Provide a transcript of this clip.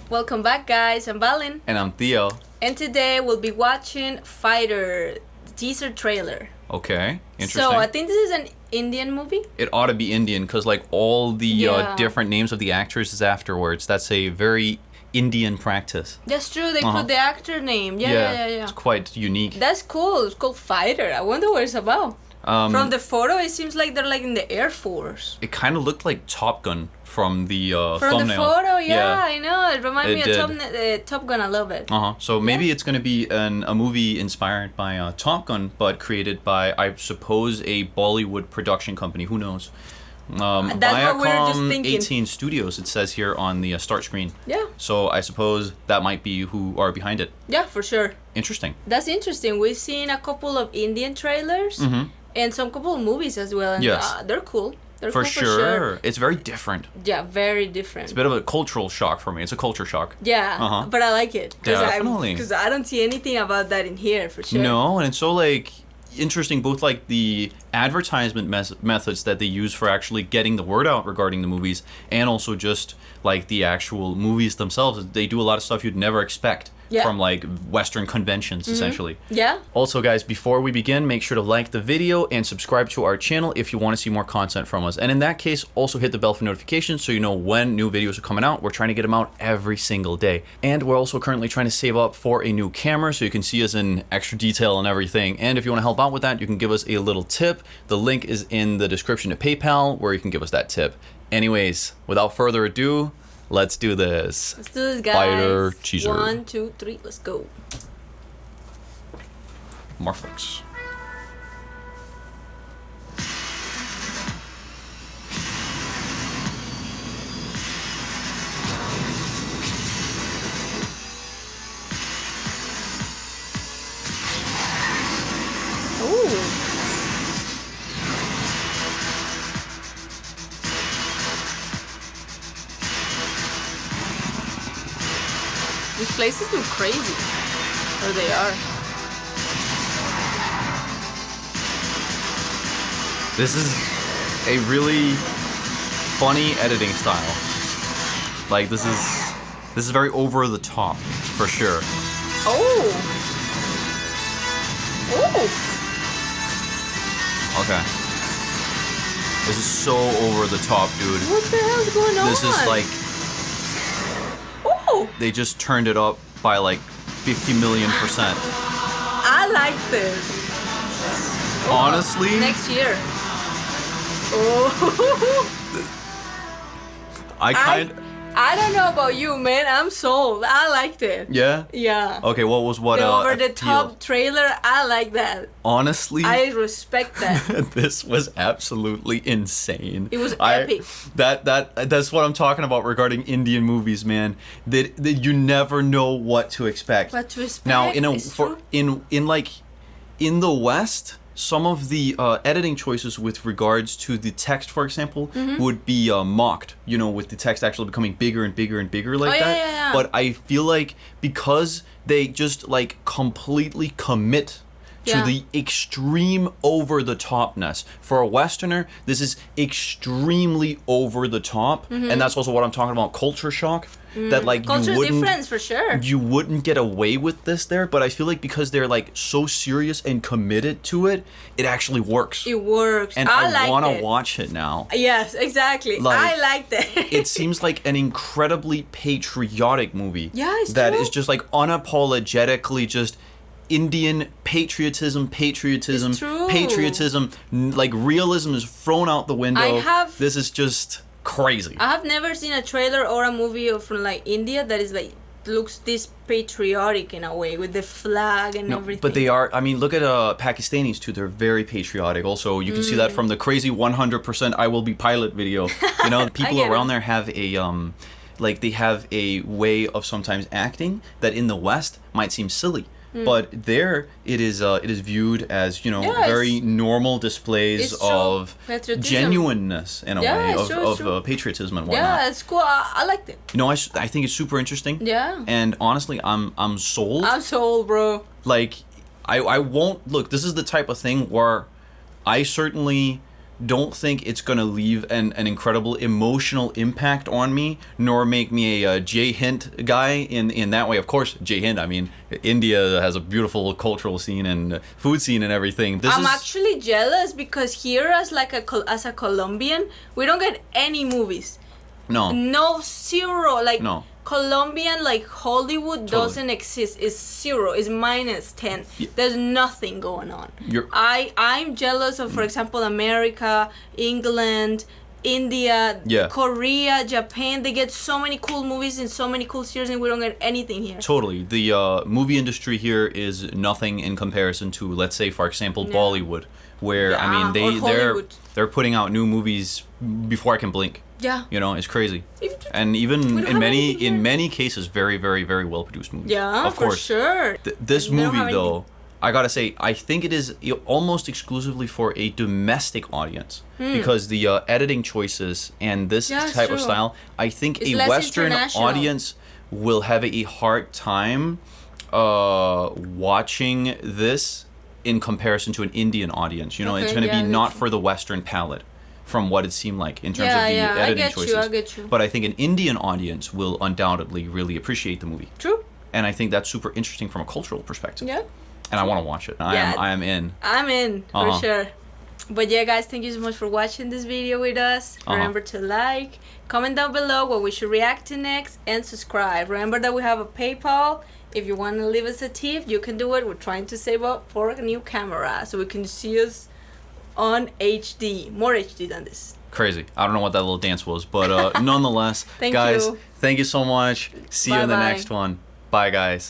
Welcome back, guys. I'm Balin. And I'm Theo. And today we'll be watching Fighter, the teaser trailer. Okay, interesting. So I think this is an Indian movie. It ought to be Indian because like all the different names of the actors is afterwards. That's a very Indian practice. That's true. They put the actor name. Yeah. It's quite unique. That's cool. It's called Fighter. I wonder what it's about. From the photo, it seems like they're like in the Air Force. It kind of looked like Top Gun from the From thumbnail. the photo, yeah, I know. It reminded me did. of Top Gun a little bit. So maybe it's going to be a movie inspired by Top Gun, but created by, I suppose, a Bollywood production company. Who knows? That's what we were just Viacom thinking. 18 Studios, it says here on the start screen. Yeah. So I suppose that might be who are behind it. Yeah, for sure. Interesting. That's interesting. We've seen a couple of Indian trailers and some couple of movies as well. And, Yes. they're cool. They're For cool sure. It's very different. Yeah, very different. It's a bit of a cultural shock for me. It's a culture shock. Yeah, but I like it. Definitely. Because I don't see anything about that in here, for sure. No, and it's so like interesting, both like the advertisement methods that they use for actually getting the word out regarding the movies, and also just like the actual movies themselves. They do a lot of stuff you'd never expect from like Western conventions, essentially. Yeah. Also, guys, before we begin, make sure to like the video and subscribe to our channel if you want to see more content from us. And in that case, also hit the bell for notifications so you know when new videos are coming out. We're trying to get them out every single day. And we're also currently trying to save up for a new camera so you can see us in extra detail and everything. And if you want to help out with that, you can give us a little tip. The link is in the description to PayPal where you can give us that tip. Anyways, without further ado, let's do this. Let's do this, guys. Fighter teaser. 1, 2, 3, let's go. Marflix. Ooh. These places look crazy. Or they are. This is a really funny editing style. Like this is very over the top for sure. Oh. Oh. Okay. This is so over the top, dude. What the hell's going on? This is like Oh. they just turned it up by like 50 million %. I like this. Honestly, Next year. Oh. I don't know about you, man. I'm sold. I liked it. Yeah. Yeah. Okay. What was what? The over the appealed? top trailer. I like that. Honestly, I respect that. this was absolutely insane. It was epic. That's what I'm talking about regarding Indian movies, man. That you never know what to expect. What to expect? Now, in the West, some of the editing choices with regards to the text, for example, would be mocked. You know, with the text actually becoming bigger and bigger and bigger like that. Yeah. But I feel like because they just like completely commit to the extreme over the topness. For a Westerner, this is extremely over the top, and that's also what I'm talking about, culture shock. That like Culture you wouldn't difference for sure. you wouldn't get away with this there, but I feel like because they're like so serious and committed to it, it actually works. It works. And I want to watch it now. Yes, exactly. Like, I like that. It seems like an incredibly patriotic movie. Yeah, it's that true. is just like unapologetically just Indian patriotism, It's true. patriotism, like realism is thrown out the window. This is just crazy. I have never seen a trailer or a movie from like India that is like looks this patriotic in a way with the flag and everything. But they are, I mean, look at Pakistanis too. They're very patriotic. Also, you can see that from the crazy 100% I will be pilot video. You know, people around there have a like they have a way of sometimes acting that in the West might seem silly. But there, it is viewed as, you know, very normal displays of genuineness in a way of patriotism and whatnot. Yeah, it's cool. I liked it. You know, I think it's super interesting. Yeah. And honestly, I'm sold. I'm sold, bro. Like, I won't look. This is the type of thing where I certainly don't think it's gonna leave an incredible emotional impact on me, nor make me a Jay Hint guy in that way. Of course, Jay Hint. I mean, India has a beautiful cultural scene and food scene and everything. I'm actually jealous because here, as like as a Colombian, we don't get any movies. No, zero. Like No. Colombian, like Hollywood doesn't exist. It's zero. It's -10. Yeah. There's nothing going on. You're- I'm jealous of, for example, America, England, India, Yeah. Korea, Japan. They get so many cool movies and so many cool series, and we don't get anything here. Totally. The movie industry here is nothing in comparison to, let's say, for example, Yeah. Bollywood, where I Yeah, mean or Hollywood. they're putting out new movies before I can blink. Yeah. You know, it's crazy. If- And We even don't in have many anything here. cases, very, very, very well produced movies. Yeah, of for course. sure. This And they don't movie, have though, I gotta say, I think it is almost exclusively for a domestic audience because the editing choices and this Yeah, it's type of true. style, I think It's a less Western international. audience will have a hard time watching this in comparison to an Indian audience. You know, it's Okay, going to yeah, I be get not you. for the Western palate, from what it seemed like in terms Yeah, of the yeah, I editing get you, choices. I get you. But I think an Indian audience will undoubtedly really appreciate the movie, True. and I think that's super interesting from a cultural perspective. Yeah. And I want to watch it. Yeah. I am in. I'm in Uh-huh. for sure. But yeah, guys, thank you so much for watching this video with us. Remember to like, comment down below what we should react to next, and subscribe. Remember that we have a PayPal. If you want to leave us a tip, you can do it. We're trying to save up for a new camera so we can see us on HD, more HD than this. Crazy. I don't know what that little dance was, but nonetheless, Thank guys, you. thank you so much. See you in the Bye-bye. next one. Bye, guys.